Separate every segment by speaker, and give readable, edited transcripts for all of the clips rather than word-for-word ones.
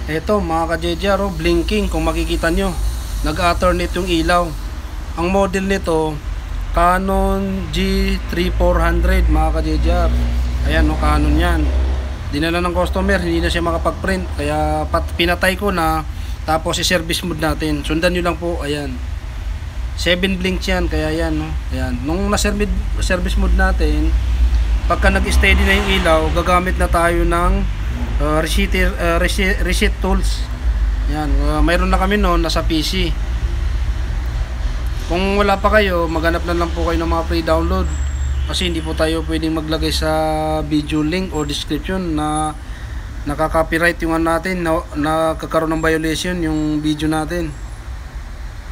Speaker 1: Eto mga ka-JJR, blinking kung makikita nyo. Nag-alternate yung ilaw. Ang model nito, Canon G3400 mga ka-JJR. Ayan, no, Canon yan. Dinala ng customer, hindi na siya makapag-print. Kaya pinatay ko na. Tapos i-service mode natin. Sundan nyo lang po, ayan. 7 blinks yan, kaya yan, no? Ayan. Nung na-service mode natin, pagka nag-steady na yung ilaw, gagamit na tayo ng reset tools. Yan, mayroon na kami noon nasa PC. Kung wala pa kayo, maghanap na lang po kayo ng mga free download. Kasi hindi po tayo pwedeng maglagay sa video link o description na nakaka-copyright yung natin, na kakaroon ng violation yung video natin.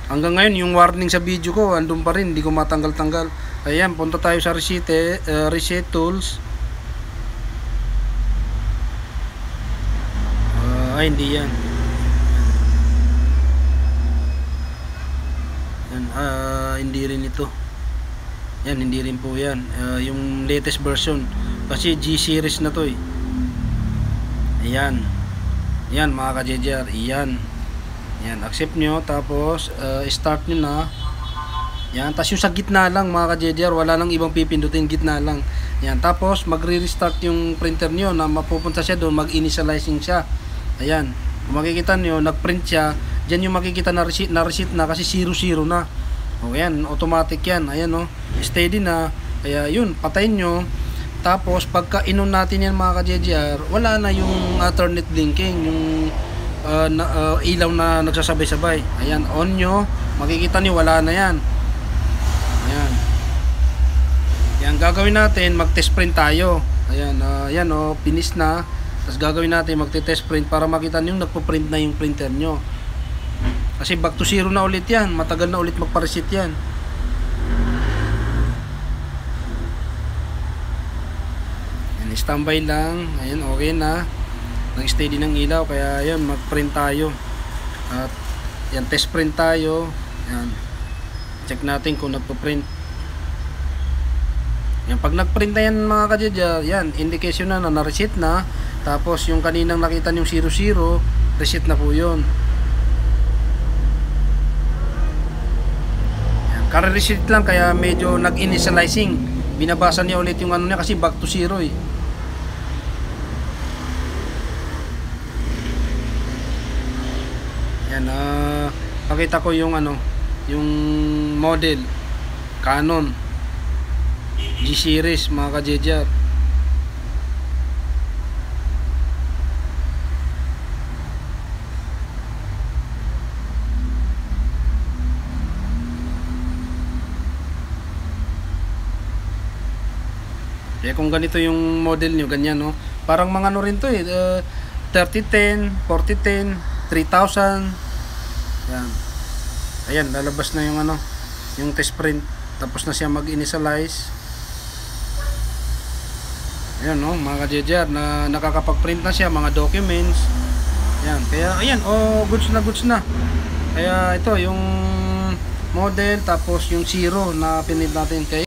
Speaker 1: Hanggang ngayon, yung warning sa video ko andun pa rin, hindi ko matanggal-tanggal. Ayan, punta tayo sa reset tools. Ay, hindi yan. Yan, hindi rin ito. Yan, hindi rin po yan. Yung latest version. Kasi G series na to eh. Ayan. Yan mga ka-JJR. Ayan. Yan, accept nyo. Tapos, start nyo na. Yan, tapos yung sa gitna lang mga ka-JJR. Wala nang ibang pipindutin, gitna lang. Yan, tapos magre-restart yung printer nyo na mapupunta siya doon, mag-initializing siya. Ayan, kung makikita nyo, nag-print siya. Diyan yung makikita na receipt na kasi 00 na. O yan, automatic yan. Ayan o, steady na. Kaya yun, patayin nyo. Tapos pagka inon natin yan mga ka-JJR, wala na yung alternate blinking, yung ilaw na nagsasabay-sabay. Ayan, on nyo, makikita nyo wala na yan. Ayan. Yan, gagawin natin, mag-test print tayo. Ayan, ayan o, finish na. Tapos gagawin natin, magte-test print para makita nyo nagpo-print na yung printer nyo. Kasi back to 0 na ulit yan. Matagal na ulit magpa-reset yan. Yan, standby lang. Ayan, okay na. Nag-steady ng ilaw. Kaya yan, mag-print tayo. At yan, test print tayo. Yan. Check natin kung nagpo-print. Yan, pag nag-print na yan mga ka-JJR, yan, indication na na-reset na. Tapos yung kaninang nakita yung 00, reset na po yun. Kare-reset lang kaya medyo nag-initializing. Binabasa niya ulit yung ano niya kasi back to 0 eh. Yan, pakita ko yung ano, yung model Canon G series mga ka-JJR. Kaya kung ganito yung model nyo, ganyan no. Parang mga ano rin to eh, 3010, 4010, 3000. Yan. Ayan, lalabas na yung ano, yung test print. Tapos na siya mag-initialize. Ayan no, mga ka-JJR, na nakakapag-print na siya, mga documents. Yan, kaya ayan, oh, goods na goods na. Kaya ito, yung model, tapos yung 0 na pinili natin. Kaya